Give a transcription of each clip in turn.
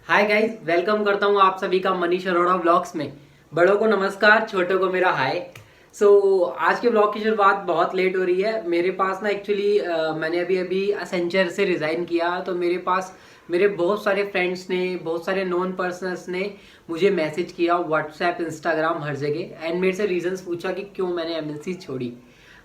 Hi guys, welcome करता हूँ आप सभी का मनीष अरोड़ा व्लॉग्स में। बड़ों को नमस्कार, छोटों को मेरा हाय। आज के व्लॉग की शुरुआत बहुत लेट हो रही है। मेरे पास ना एक्चुअली मैंने अभी अभी असेंचर से रिज़ाइन किया, तो मेरे पास मेरे बहुत सारे फ्रेंड्स ने, बहुत सारे नॉन पर्सनल्स ने मुझे मैसेज किया व्हाट्सएप, इंस्टाग्राम, हर जगह, एंड मेरे से रीजंस पूछा कि क्यों मैंने एमएनसी छोड़ी।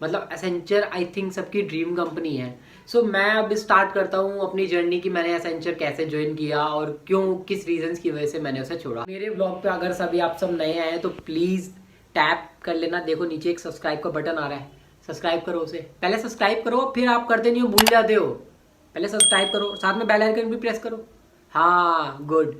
मतलब एसेंचर आई थिंक सबकी ड्रीम कंपनी है। मैं अब स्टार्ट करता हूँ अपनी जर्नी की मैंने एसेंचर कैसे ज्वाइन किया और क्यों, किस रीजंस की वजह से मैंने उसे छोड़ा। मेरे ब्लॉग पे अगर सभी आप सब नए आए हैं तो प्लीज़ टैप कर लेना। देखो नीचे एक सब्सक्राइब का बटन आ रहा है, सब्सक्राइब करो उसे। पहले सब्सक्राइब करो, फिर आप करते नहीं हो, भूल जाते हो। पहले सब्सक्राइब करो, साथ में बेल आइकन भी प्रेस करो। हाँ, गुड।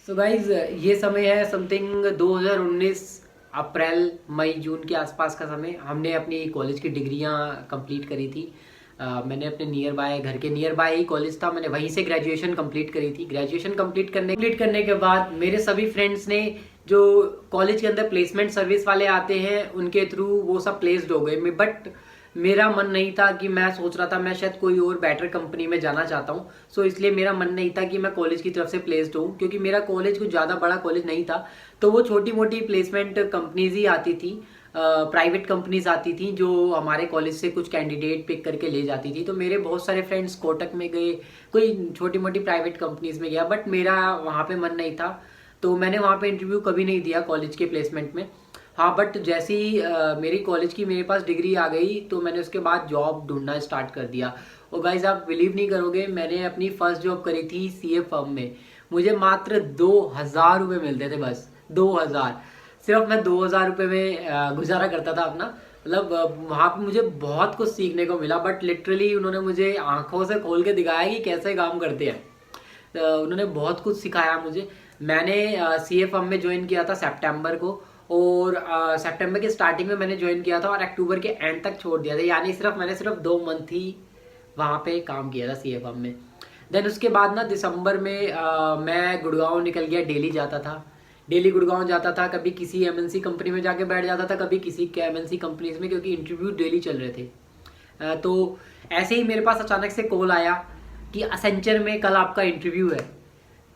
गाइज, ये समय है समथिंग 2019 अप्रैल मई जून के आसपास का समय। हमने अपनी कॉलेज की डिग्रियां कंप्लीट करी थी। मैंने अपने घर के नियर बाय ही कॉलेज था, मैंने वहीं से ग्रेजुएशन कंप्लीट करी थी। ग्रेजुएशन कंप्लीट करने के बाद मेरे सभी फ्रेंड्स ने, जो कॉलेज के अंदर प्लेसमेंट सर्विस वाले आते हैं, उनके थ्रू वो सब प्लेस्ड हो गए। बट मेरा मन नहीं था, कि मैं सोच रहा था मैं शायद कोई और बेटर कंपनी में जाना चाहता हूँ। इसलिए मेरा मन नहीं था कि मैं कॉलेज की तरफ से प्लेस्ड हूँ, क्योंकि मेरा कॉलेज कुछ ज़्यादा बड़ा कॉलेज नहीं था। तो वो छोटी मोटी प्लेसमेंट कंपनीज ही आती थी, प्राइवेट कंपनीज आती थी, जो हमारे कॉलेज से कुछ कैंडिडेट पिक करके ले जाती थी। तो मेरे बहुत सारे फ्रेंड्स कोटक में गए, कोई छोटी मोटी प्राइवेट कंपनीज में गया, बट मेरा वहाँ पे मन नहीं था। तो मैंने वहाँ पे इंटरव्यू कभी नहीं दिया कॉलेज के प्लेसमेंट में। हाँ, बट जैसे ही मेरी कॉलेज की मेरे पास डिग्री आ गई, तो मैंने उसके बाद जॉब ढूंढना स्टार्ट कर दिया। और गाइज, आप बिलीव नहीं करोगे, मैंने अपनी फर्स्ट जॉब करी थी सीए फर्म में। मुझे मात्र 2,000 रुपये मिलते थे, बस 2,000। सिर्फ मैं 2,000 रुपये में गुजारा करता था अपना। मतलब वहाँ पे मुझे बहुत कुछ सीखने को मिला, बट लिटरली उन्होंने मुझे आंखों से खोल के दिखाया कि कैसे काम करते हैं। उन्होंने बहुत कुछ सिखाया मुझे। मैंने सीए फर्म में ज्वाइन किया था सितंबर को, और सितंबर के स्टार्टिंग में मैंने ज्वाइन किया था और अक्टूबर के एंड तक छोड़ दिया था। यानी मैंने सिर्फ 2 मंथ ही वहाँ पे काम किया था सीए फर्म में। देन उसके बाद ना दिसंबर में मैं गुड़गांव निकल गया, डेली जाता था। डेली गुड़गांव जाता था, कभी किसी एमएनसी कंपनी में जाके बैठ जाता था, कभी किसी के एमएनसी कंपनीज में, क्योंकि इंटरव्यू डेली चल रहे थे। तो ऐसे ही मेरे पास अचानक से कॉल आया कि असेंचर में कल आपका इंटरव्यू है।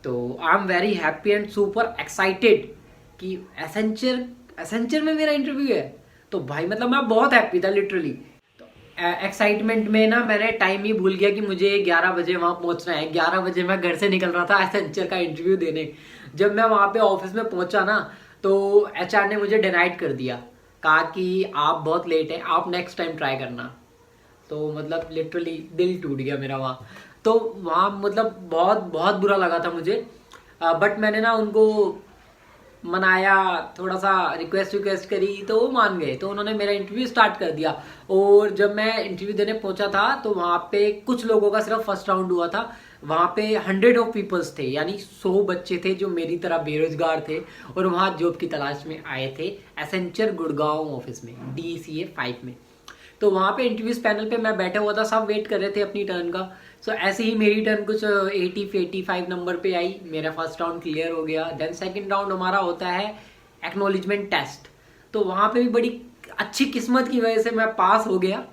तो I am very happy and super excited कि एसेंचर एसेंचर में मेरा इंटरव्यू है। तो भाई मतलब मैं बहुत हैप्पी था लिटरली। तो एक्साइटमेंट में ना मैंने टाइम ही भूल गया कि मुझे 11 बजे वहाँ पहुँचना है। 11 बजे मैं घर से निकल रहा था एसेंचर का इंटरव्यू देने। जब मैं वहाँ पे ऑफिस में पहुँचा ना, तो एचआर ने मुझे डिनाइट कर दिया, कहा कि आप बहुत लेट हैं, आप नेक्स्ट टाइम ट्राई करना। तो मतलब लिटरली दिल टूट गया मेरा वहाँ। तो वहाँ मतलब बहुत बहुत बुरा लगा था मुझे। बट मैंने ना उनको मनाया, थोड़ा सा रिक्वेस्ट करी, तो वो मान गए। तो उन्होंने मेरा इंटरव्यू स्टार्ट कर दिया। और जब मैं इंटरव्यू देने पहुंचा था, तो वहाँ पे कुछ लोगों का सिर्फ फर्स्ट राउंड हुआ था। वहाँ पे 100 ऑफ पीपल्स थे, यानी 100 बच्चे थे जो मेरी तरह बेरोजगार थे और वहाँ जॉब की तलाश में आए थे एसेंचर गुड़गांव ऑफिस में, DCA 5 में। तो वहाँ पे इंटरव्यूज पैनल पे मैं बैठा हुआ था, सब वेट कर रहे थे अपनी टर्न का। ऐसे ही मेरी टर्न कुछ 85 नंबर पे आई, मेरा फर्स्ट राउंड क्लियर हो गया। देन सेकंड राउंड हमारा होता है एक्नॉलेजमेंट टेस्ट। तो वहाँ पे भी बड़ी अच्छी किस्मत की वजह से मैं पास हो गया।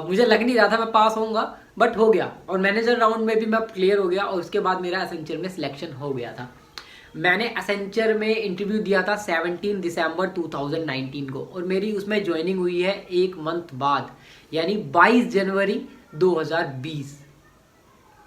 मुझे लग नहीं रहा था मैं पास होऊंगा, बट हो गया। और मैनेजर राउंड में भी मैं क्लियर हो गया, और उसके बाद मेरा एसेंचर में सिलेक्शन हो गया था। मैंने एसेंचर में इंटरव्यू दिया था 17 दिसंबर 2019 को, और मेरी उसमें ज्वाइनिंग हुई है 1 मंथ बाद, यानी 22 जनवरी 2020।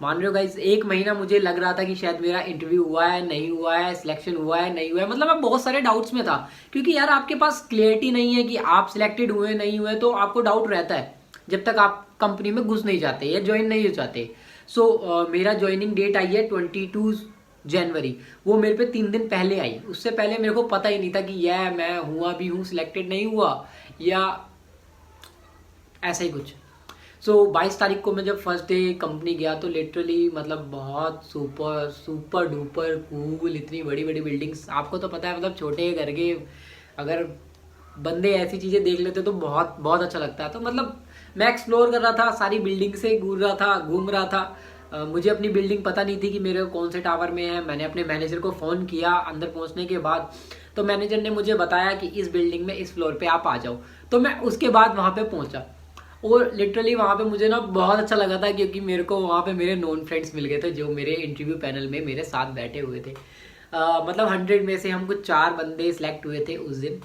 मान रहे हो गाइस, 1 महीना मुझे लग रहा था कि शायद मेरा इंटरव्यू हुआ है, नहीं हुआ है, सिलेक्शन हुआ है, नहीं हुआ है। मतलब मैं बहुत सारे डाउट्स में था, क्योंकि यार आपके पास क्लियरिटी नहीं है कि आप सिलेक्टेड हुए नहीं हुए, तो आपको डाउट रहता है जब तक आप कंपनी में घुस नहीं जाते या ज्वाइन नहीं हो जाते। मेरा ज्वाइनिंग डेट आई है 22 जनवरी। वो मेरे पे 3 दिन पहले आई। उससे पहले मेरे को पता ही नहीं था कि यह मैं हुआ भी हूँ, सिलेक्टेड नहीं हुआ, या ऐसा ही कुछ। 22 तारीख को मैं जब फर्स्ट डे कंपनी गया, तो लिटरली मतलब बहुत सुपर सुपर डुपर कूल, इतनी बड़ी बड़ी बिल्डिंग्स। आपको तो पता है, मतलब छोटे घर के अगर बंदे ऐसी चीज़ें देख लेते तो बहुत बहुत अच्छा लगता है। तो मतलब मैं एक्सप्लोर कर रहा था, सारी बिल्डिंग से घूम रहा था। मुझे अपनी बिल्डिंग पता नहीं थी कि मेरे कौन से टावर में है। मैंने अपने मैनेजर को फ़ोन किया अंदर पहुंचने के बाद, तो मैनेजर ने मुझे बताया कि इस बिल्डिंग में इस फ्लोर पे आप आ जाओ। तो मैं उसके बाद वहाँ पे पहुँचा, और लिटरली वहाँ पे मुझे ना बहुत अच्छा लगा था, क्योंकि मेरे को वहाँ पे मेरे नॉन फ्रेंड्स मिल गए थे जो मेरे इंटरव्यू पैनल में मेरे साथ बैठे हुए थे। मतलब 100 में से हमको 4 बंदे सिलेक्ट हुए थे उस दिन।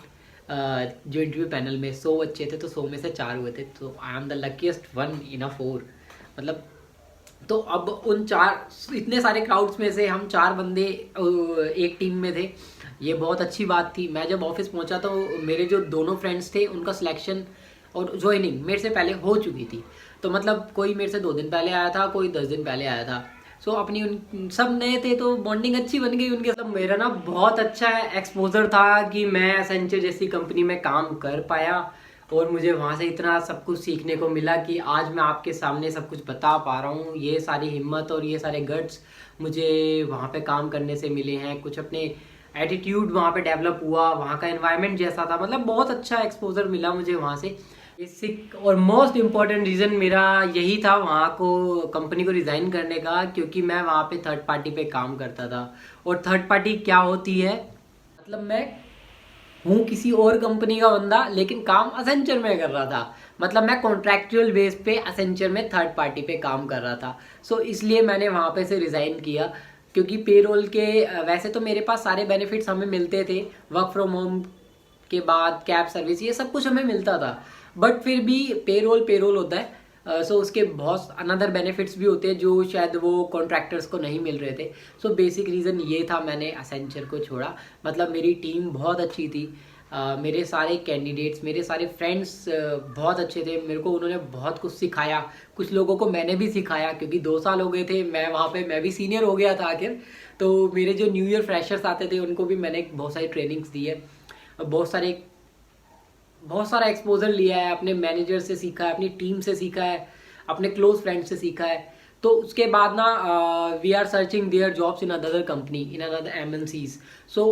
जो इंटरव्यू पैनल में 100 बच्चे थे तो 100 में से 4 हुए थे, तो I am the luckiest one in a 4। मतलब तो अब उन 4 इतने सारे क्राउड्स में से हम 4 बंदे एक टीम में थे। ये बहुत अच्छी बात थी। मैं जब ऑफिस पहुंचा तो मेरे जो दोनों फ्रेंड्स थे उनका सिलेक्शन और ज्वाइनिंग मेरे से पहले हो चुकी थी। तो मतलब कोई मेरे से 2 दिन पहले आया था, कोई 10 दिन पहले आया था। सो अपनी उन सब नए थे तो बॉन्डिंग अच्छी बन गई उनके साथ। मेरा ना बहुत अच्छा एक्सपोजर था कि मैं एसेंचर जैसी कंपनी में काम कर पाया, और मुझे वहाँ से इतना सब कुछ सीखने को मिला कि आज मैं आपके सामने सब कुछ बता पा रहा हूँ। ये सारी हिम्मत और ये सारे गट्स मुझे वहाँ पे काम करने से मिले हैं। कुछ अपने एटीट्यूड वहाँ पे डेवलप हुआ, वहाँ का एनवायरनमेंट जैसा था, मतलब बहुत अच्छा एक्सपोजर मिला मुझे वहाँ से। बेसिक और मोस्ट इम्पॉर्टेंट रीज़न मेरा यही था वहाँ को कंपनी को रिज़ाइन करने का, क्योंकि मैं वहाँ पे थर्ड पार्टी पे काम करता था। और थर्ड पार्टी क्या होती है, मतलब मैं हूँ किसी और कंपनी का बंदा लेकिन काम असेंचर में कर रहा था। मतलब मैं कॉन्ट्रैक्चुअल बेस पे असेंचर में थर्ड पार्टी पे काम कर रहा था। सो इसलिए मैंने वहाँ पे से रिज़ाइन किया, क्योंकि पेरोल के वैसे तो मेरे पास सारे बेनिफिट्स हमें मिलते थे, वर्क फ्रॉम होम के बाद कैब सर्विस ये सब कुछ हमें मिलता था, बट फिर भी पेरोल पेरोल होता है। सो उसके बहुत अनदर बेनिफिट्स भी होते हैं जो शायद वो कॉन्ट्रैक्टर्स को नहीं मिल रहे थे। सो बेसिक रीज़न ये था मैंने असेंचर को छोड़ा। मतलब मेरी टीम बहुत अच्छी थी, मेरे सारे कैंडिडेट्स, मेरे सारे फ्रेंड्स बहुत अच्छे थे। मेरे को उन्होंने बहुत कुछ सिखाया, कुछ लोगों को मैंने भी सिखाया, क्योंकि 2 साल हो गए थे मैं वहाँ पे, मैं भी सीनियर हो गया था आखिर। तो मेरे जो न्यू ईयर फ्रेशर्स आते थे उनको भी मैंने बहुत सारी ट्रेनिंग्स दी है, बहुत सारा एक्सपोजर लिया है, अपने मैनेजर से सीखा है, अपनी टीम से सीखा है, अपने क्लोज फ्रेंड से सीखा है। तो उसके बाद ना we are searching their jobs in other company, in other MNCs. So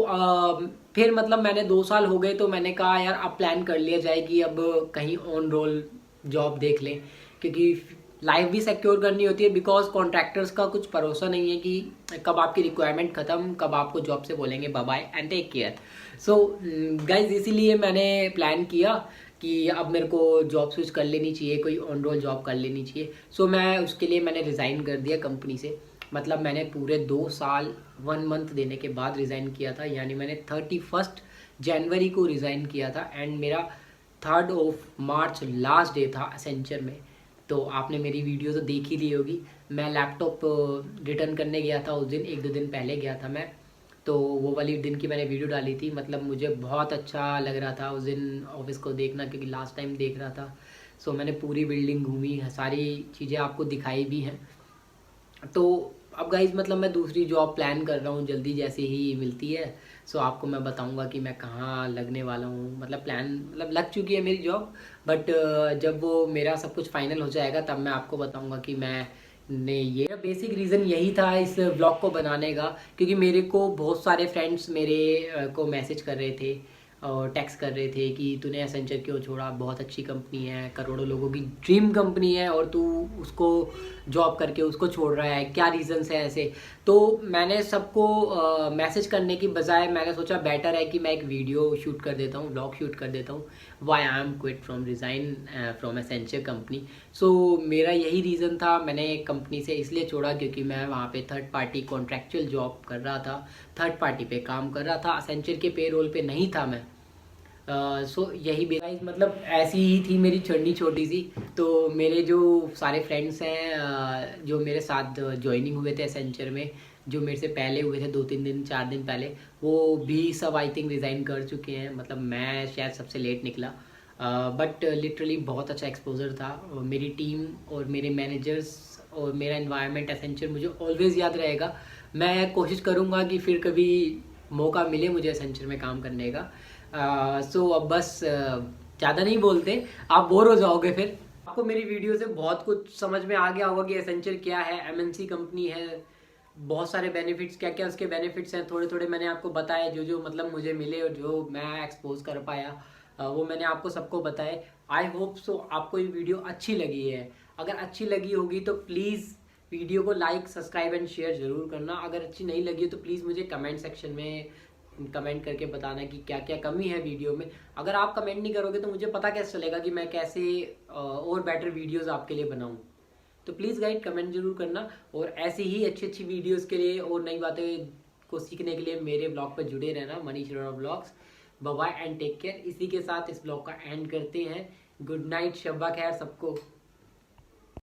फिर मतलब मैंने 2 साल हो गए तो मैंने कहा यार अब प्लान कर लिया जाए कि अब कहीं ऑन रोल जॉब देख लें, क्योंकि लाइफ भी सिक्योर करनी होती है। बिकॉज कॉन्ट्रैक्टर्स का कुछ भरोसा नहीं है कि कब आपकी रिक्वायरमेंट ख़त्म, कब आपको जॉब से बोलेंगे bye bye and take care. So guys इसीलिए मैंने प्लान किया कि अब मेरे को जॉब स्विच कर लेनी चाहिए, कोई ऑन रोल जॉब कर लेनी चाहिए। सो मैं उसके लिए मैंने रिज़ाइन कर दिया कंपनी से। मतलब मैंने पूरे 2 साल 1 मंथ देने के बाद रिज़ाइन किया था, यानी मैंने 31 जनवरी को रिज़ाइन किया था एंड मेरा 3 मार्च लास्ट डे था असेंचर में। तो आपने मेरी वीडियो तो देख ही ली होगी। मैं लैपटॉप रिटर्न करने गया था उस दिन, 1-2 दिन पहले गया था मैं, तो वो वाली दिन की मैंने वीडियो डाली थी। मतलब मुझे बहुत अच्छा लग रहा था उस दिन ऑफिस को देखना, क्योंकि लास्ट टाइम देख रहा था। सो मैंने पूरी बिल्डिंग घूमी, सारी चीज़ें आपको दिखाई भी हैं। तो अब गाइज मतलब मैं दूसरी जॉब प्लान कर रहा हूँ, जल्दी जैसे ही मिलती है सो आपको मैं बताऊँगा कि मैं कहाँ लगने वाला हूँ। मतलब प्लान मतलब लग चुकी है मेरी जॉब, बट जब वो मेरा सब कुछ फाइनल हो जाएगा तब मैं आपको बताऊँगा कि मैं ने ये बेसिक रीज़न यही था इस ब्लॉग को बनाने का, क्योंकि मेरे को बहुत सारे फ्रेंड्स मेरे को मैसेज कर रहे थे और टेक्स्ट कर रहे थे कि तूने एसेंचर क्यों छोड़ा, बहुत अच्छी कंपनी है, करोड़ों लोगों की ड्रीम कंपनी है और तू उसको जॉब करके उसको छोड़ रहा है, क्या रीज़न्स हैं ऐसे। तो मैंने सबको मैसेज करने की बजाय मैंने सोचा बेटर है कि मैं एक वीडियो शूट कर देता हूँ, ब्लॉग शूट कर देता हूँ, why I am quit from resign from Accenture company. So मेरा यही रीज़न था, मैंने कंपनी से इसलिए छोड़ा क्योंकि मैं वहाँ पे थर्ड पार्टी कॉन्ट्रैक्चुअल जॉब कर रहा था, थर्ड पार्टी पे काम कर रहा था, एसेंचर के पे रोल पे नहीं था मैं। सो यही बेसिस मतलब ऐसी ही थी मेरी जर्नी छोटी सी। तो मेरे जो सारे फ्रेंड्स हैं जो मेरे साथ ज्वाइनिंग हुए थे एसेंचर में, जो मेरे से पहले हुए थे 2-3 दिन 4 दिन पहले, वो भी सब आई थिंक रिज़ाइन कर चुके हैं। मतलब मैं शायद सबसे लेट निकला, बट लिटरली बहुत अच्छा एक्सपोजर था। मेरी टीम और मेरे मैनेजर्स और मेरा एनवायरनमेंट एसेंचर मुझे ऑलवेज़ याद रहेगा। मैं कोशिश करूँगा कि फिर कभी मौका मिले मुझे एसेंचर में काम करने का। सो अब बस ज़्यादा नहीं बोलते, आप बोर हो जाओगे फिर। आपको मेरी वीडियो से बहुत कुछ समझ में आ गया होगा कि एसेंचर क्या है, एमएनसी कंपनी है, बहुत सारे बेनिफिट्स, क्या क्या उसके बेनिफिट्स हैं, थोड़े थोड़े मैंने आपको बताया, जो जो मतलब मुझे मिले और जो मैं एक्सपोज कर पाया वो मैंने आपको सबको बताया। आई होप सो आपको ये वीडियो अच्छी लगी है। अगर अच्छी लगी होगी तो प्लीज़ वीडियो को लाइक, सब्सक्राइब एंड शेयर ज़रूर करना। अगर अच्छी नहीं लगी तो प्लीज़ मुझे कमेंट सेक्शन में कमेंट करके बताना कि क्या क्या कमी है वीडियो में। अगर आप कमेंट नहीं करोगे तो मुझे पता कैसे चलेगा कि मैं कैसे और बेटर वीडियोस आपके लिए बनाऊं। तो प्लीज़ गाइड कमेंट जरूर करना, और ऐसी ही अच्छी अच्छी वीडियोस के लिए और नई बातें को सीखने के लिए मेरे ब्लॉग पर जुड़े रहना, Manish Arora blogs. Bye bye and take care. इसी के साथ इस ब्लॉग का एंड करते हैं। गुड नाइट, शब्बा खैर सबको।